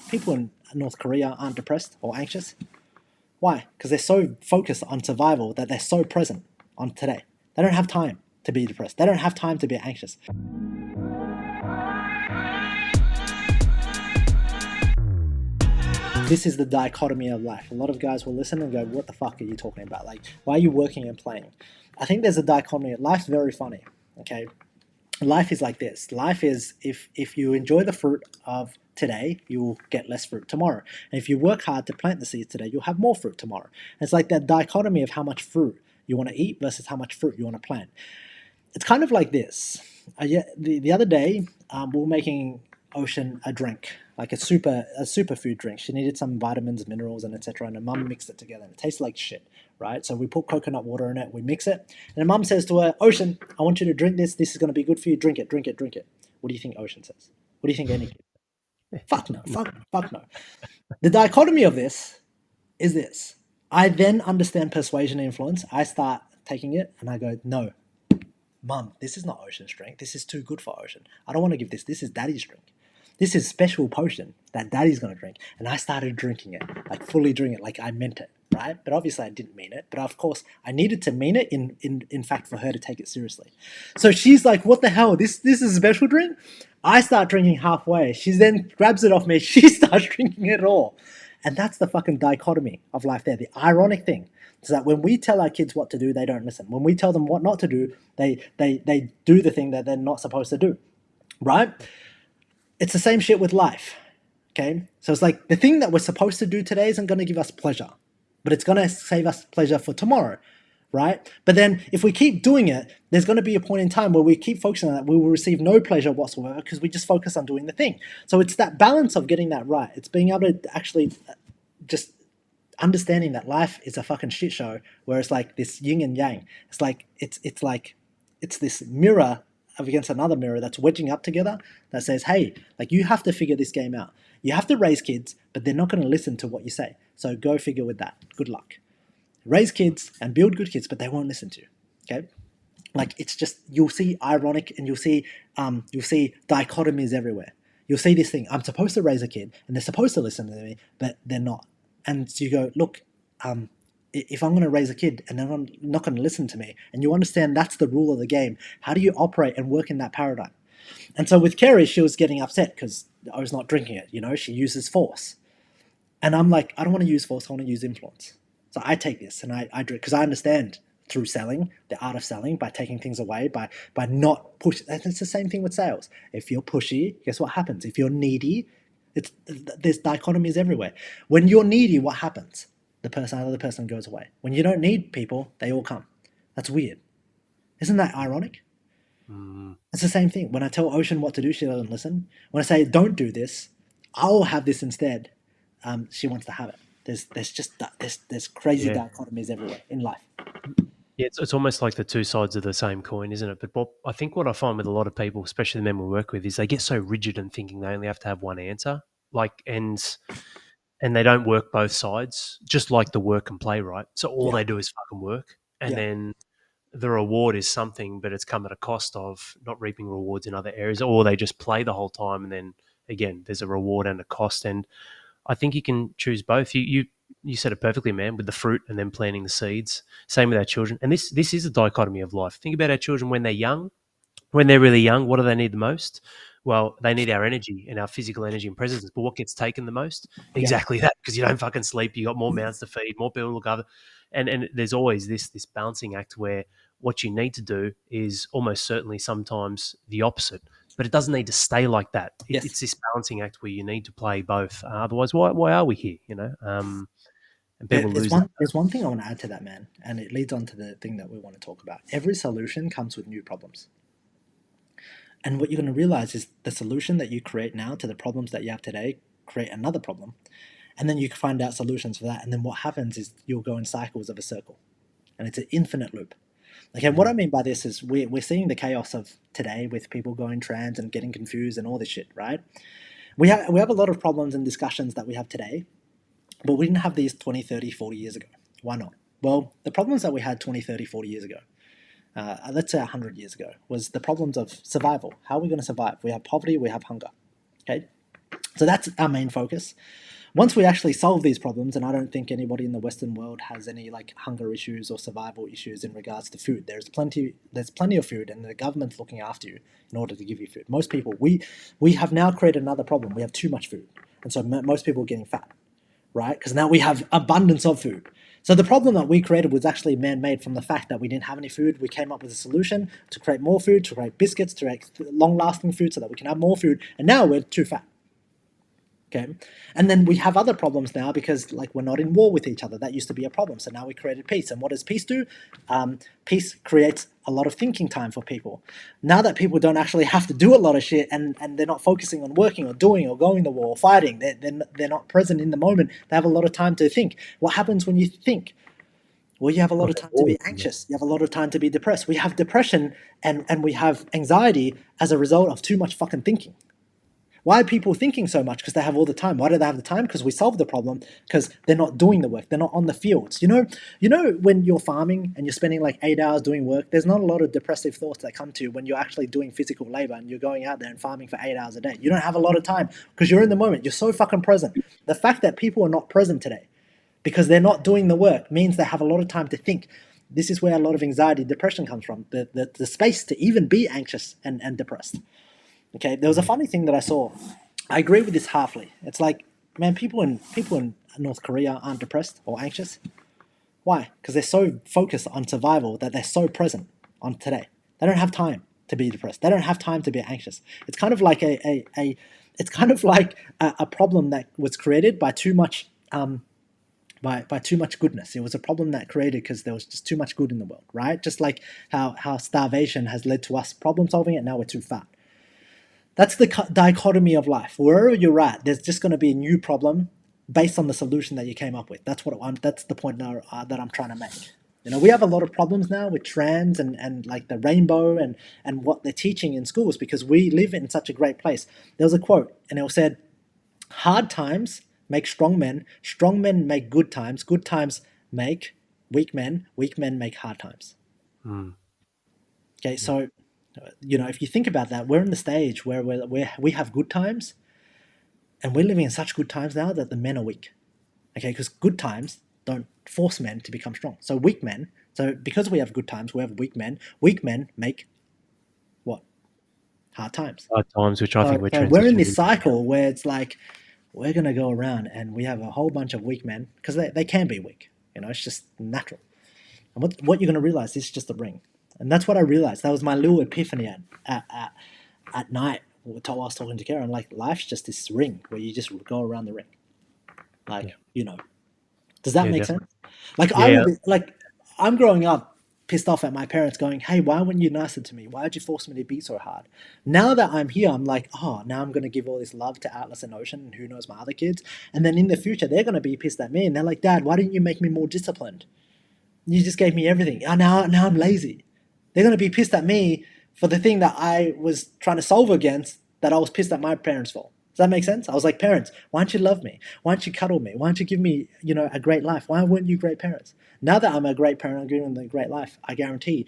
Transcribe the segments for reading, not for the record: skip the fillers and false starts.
people in North Korea aren't depressed or anxious. Why? Because they're so focused on survival that they're so present on today. They don't have time to be depressed. They don't have time to be anxious. This is the dichotomy of life. A lot of guys will listen and go, what the fuck are you talking about? Like, why are you working and playing? I think there's a dichotomy. Life's very funny, okay? Life is like this. Life is, if you enjoy the fruit of today, you will get less fruit tomorrow. And if you work hard to plant the seeds today, you'll have more fruit tomorrow. And it's like that dichotomy of how much fruit you want to eat versus how much fruit you want to plant. It's kind of like this. The other day, we were making Ocean a drink, like a superfood drink. She needed some vitamins, minerals, and etc. And her mum mixed it together, and it tasted like shit, right? So we put coconut water in it, we mix it, and her mum says to her, "Ocean, I want you to drink this. This is going to be good for you. Drink it, drink it, drink it." What do you think Ocean says? What do you think any kid? Fuck no, fuck no. The dichotomy of this is this. I then understand persuasion and influence. I start taking it, and I go, no, Mum, this is not Ocean's drink. This is too good for Ocean. I don't want to give this. This is Daddy's drink. This is special potion that Daddy's going to drink. And I started drinking it, like fully drinking it, like I meant it, right? But obviously I didn't mean it. But of course, I needed to mean it in fact for her to take it seriously. So she's like, what the hell? This is a special drink? I start drinking halfway. She then grabs it off me. She starts drinking it all. And that's the fucking dichotomy of life there. The ironic thing is that when we tell our kids what to do, they don't listen. When we tell them what not to do, they do the thing that they're not supposed to do, right? It's the same shit with life, okay? So it's like the thing that we're supposed to do today isn't going to give us pleasure, but it's going to save us pleasure for tomorrow, right? But then if we keep doing it, there's going to be a point in time where we keep focusing on that, we will receive no pleasure whatsoever because we just focus on doing the thing. So it's that balance of getting that right. It's being able to actually just understanding that life is a fucking shit show where it's like this yin and yang. It's like it's this mirror against another mirror that's wedging up together that says, hey, like you have to figure this game out. You have to raise kids, but they're not going to listen to what you say. So go figure with that. Good luck. Raise kids and build good kids, but they won't listen to you. Okay? Like it's just, you'll see ironic and you'll see dichotomies everywhere. You'll see this thing, I'm supposed to raise a kid and they're supposed to listen to me, but they're not. And so you go, look, if I'm going to raise a kid and they're not going to listen to me, and you understand that's the rule of the game, how do you operate and work in that paradigm? And so with Kerry, she was getting upset because I was not drinking it. You know, she uses force. And I'm like, I don't want to use force, I want to use influence. So I take this and I drink because I understand through selling, the art of selling, by taking things away, by not pushing. It's the same thing with sales. If you're pushy, guess what happens? If you're needy, there's dichotomies everywhere. When you're needy, what happens? The other person goes away. When you don't need people, they all come. That's weird. Isn't that ironic? It's the same thing. When I tell Ocean what to do, she doesn't listen. When I say don't do this, I'll have this instead. She wants to have it. There's crazy dichotomies everywhere in life. Yeah, it's almost like the two sides of the same coin, isn't it? But I think what I find with a lot of people, especially the men we work with, is they get so rigid and thinking they only have to have one answer. And they don't work both sides, just like the work and play, right? So all they do is fucking work. And then the reward is something, but it's come at a cost of not reaping rewards in other areas, or they just play the whole time. And then again, there's a reward and a cost. And I think you can choose both. You said it perfectly, man, with the fruit and then planting the seeds. Same with our children. And this is a dichotomy of life. Think about our children when they're young. When they're really young, what do they need the most? Well, they need our energy and our physical energy and presence. But what gets taken the most? Exactly that, because you don't fucking sleep. You got more mouths to feed, more people to look after. And there's always this balancing act where what you need to do is almost certainly sometimes the opposite. But it doesn't need to stay like that. It's this balancing act where you need to play both. Otherwise, why are we here? You know, and people lose that. There's one thing I want to add to that, man, and it leads on to the thing that we want to talk about. Every solution comes with new problems. And what you're going to realize is the solution that you create now to the problems that you have today create another problem. And then you can find out solutions for that. And then what happens is you'll go in cycles of a circle. And it's an infinite loop. Okay, what I mean by this is we're seeing the chaos of today with people going trans and getting confused and all this shit, right? We have a lot of problems and discussions that we have today, but we didn't have these 20, 30, 40 years ago. Why not? Well, the problems that we had 20, 30, 40 years ago, let's say 100 years ago, was the problems of survival. How are we going to survive? We have poverty, we have hunger. Okay? So that's our main focus. Once we actually solve these problems, and I don't think anybody in the Western world has any like hunger issues or survival issues in regards to food. There's plenty of food, and the government's looking after you in order to give you food. Most people, we have now created another problem. We have too much food, and so most people are getting fat, right? Because now we have abundance of food. So the problem that we created was actually man-made from the fact that we didn't have any food. We came up with a solution to create more food, to create biscuits, to create long-lasting food, so that we can have more food. And now we're too fat. Okay. And then we have other problems now because like we're not in war with each other. That used to be a problem. So now we created peace. And what does peace do? Peace creates a lot of thinking time for people. Now that people don't actually have to do a lot of shit, and they're not focusing on working or doing or going to war or fighting, they're not present in the moment. They have a lot of time to think. What happens when you think? Well, you have a lot of time to be anxious. You have a lot of time to be depressed. We have depression and we have anxiety as a result of too much fucking thinking. Why are people thinking so much? Because they have all the time. Why do they have the time? Because we solved the problem. Because they're not doing the work. They're not on the fields. You know when you're farming and you're spending like 8 hours doing work, there's not a lot of depressive thoughts that come to you when you're actually doing physical labor and you're going out there and farming for 8 hours a day. You don't have a lot of time because you're in the moment. You're so fucking present. The fact that people are not present today because they're not doing the work means they have a lot of time to think. This is where a lot of anxiety, depression comes from. The space to even be anxious and depressed. Okay, there was a funny thing that I saw. I agree with this halfly. It's like, man, people in North Korea aren't depressed or anxious. Why? Because they're so focused on survival that they're so present on today. They don't have time to be depressed. They don't have time to be anxious. It's kind of like a problem that was created by too much by too much goodness. It was a problem that created because there was just too much good in the world, right? Just like how starvation has led to us problem solving, and now we're too fat. That's the dichotomy of life. Wherever you're at, there's just going to be a new problem based on the solution that you came up with. That's the point that I'm trying to make. We have a lot of problems now with trans and like the rainbow and what they're teaching in schools because we live in such a great place. There was a quote, and it said, "Hard times make strong men make good times make weak men make hard times." Okay, so if you think about that, we're in the stage where we have good times, and we're living in such good times now that the men are weak. Okay, because good times don't force men to become strong. So weak men. So because we have good times, we have weak men. Weak men make what? Hard times. Hard times, which I think we're We're in transitioning this into. cycle where it's like we're gonna go around and we have a whole bunch of weak men because they can be weak. It's just natural. And what you're gonna realize is just a ring. And that's what I realized. That was my little epiphany at night while I was talking to Karen. Like, life's just this ring where you just go around the ring. Like, does that Yeah, make definitely. sense? Like, I Yeah, will be like, I'm growing up pissed off at my parents, going, "Hey, why weren't you nicer to me? Why did you force me to be so hard?" Now that I'm here, I'm like, oh, now I'm gonna give all this love to Atlas and Ocean, and who knows my other kids. And then in the future, they're gonna be pissed at me, and they're like, "Dad, why didn't you make me more disciplined? You just gave me everything. Now I'm lazy." They're going to be pissed at me for the thing that I was trying to solve against that I was pissed at my parents for. Does that make sense? I was like, "Parents, why don't you love me? Why don't you cuddle me? Why don't you give me, a great life? Why weren't you great parents?" Now that I'm a great parent, I'm giving them a great life. I guarantee,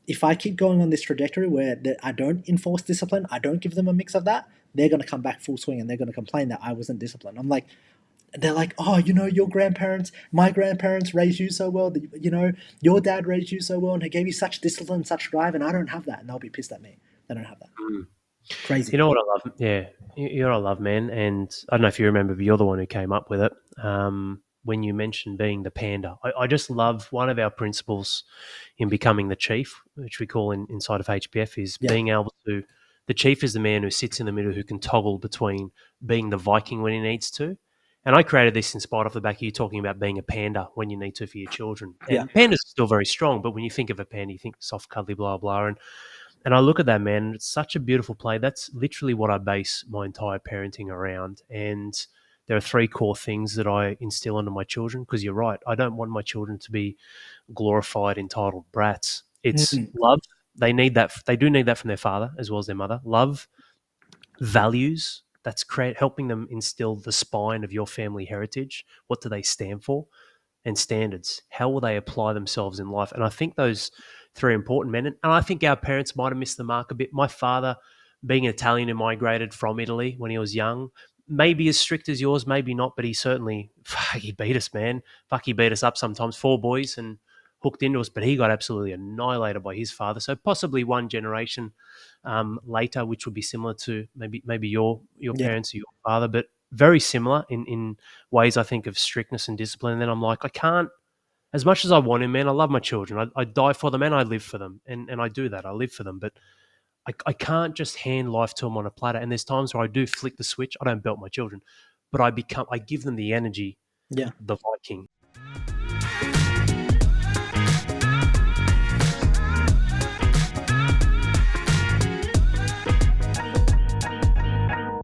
if I keep going on this trajectory where I don't enforce discipline, I don't give them a mix of that, they're going to come back full swing and they're going to complain that I wasn't disciplined. I'm like, they're like, "Oh, your grandparents, my grandparents raised you so well. Your dad raised you so well, and he gave you such discipline, such drive, and I don't have that." And they'll be pissed at me. They don't have that. you Crazy. know what I love? Yeah, you know what I love, man. And I don't know if you remember, but you're the one who came up with it. When you mentioned being the panda, I just love one of our principles in becoming the chief, which we call inside of HPF, is Yeah, being able to. The chief is the man who sits in the middle, who can toggle between being the Viking when he needs to. And I created this in spite off the back of you talking about being a panda when you need to for your children. yeah. And pandas are still very strong, but when you think of a panda, you think soft, cuddly, blah, blah. And I look at that, man, and it's such a beautiful play. That's literally what I base my entire parenting around. And there are three core things that I instill into my children, because you're right. I don't want my children to be glorified, entitled brats. It's Mm, love. They need that. They do need that from their father as well as their mother. Love, values. That's helping them instill the spine of your family heritage. What do they stand for? And standards. How will they apply themselves in life? And I think those three are important, men. And I think our parents might have missed the mark a bit. My father, being Italian, who migrated from Italy when he was young, maybe as strict as yours, maybe not, but he certainly, he beat us, man. He beat us up sometimes. 4 boys and hooked into us, but he got absolutely annihilated by his father. So possibly one generation later, which would be similar to maybe your Yeah. parents or your father, but very similar in ways, I think, of strictness and discipline. And then I'm like, I can't, as much as I want him, man, I love my children. I die for them and I live for them. And I do that. I live for them. But I can't just hand life to them on a platter. And there's times where I do flick the switch. I don't belt my children, but I give them the energy, Yeah. the Viking.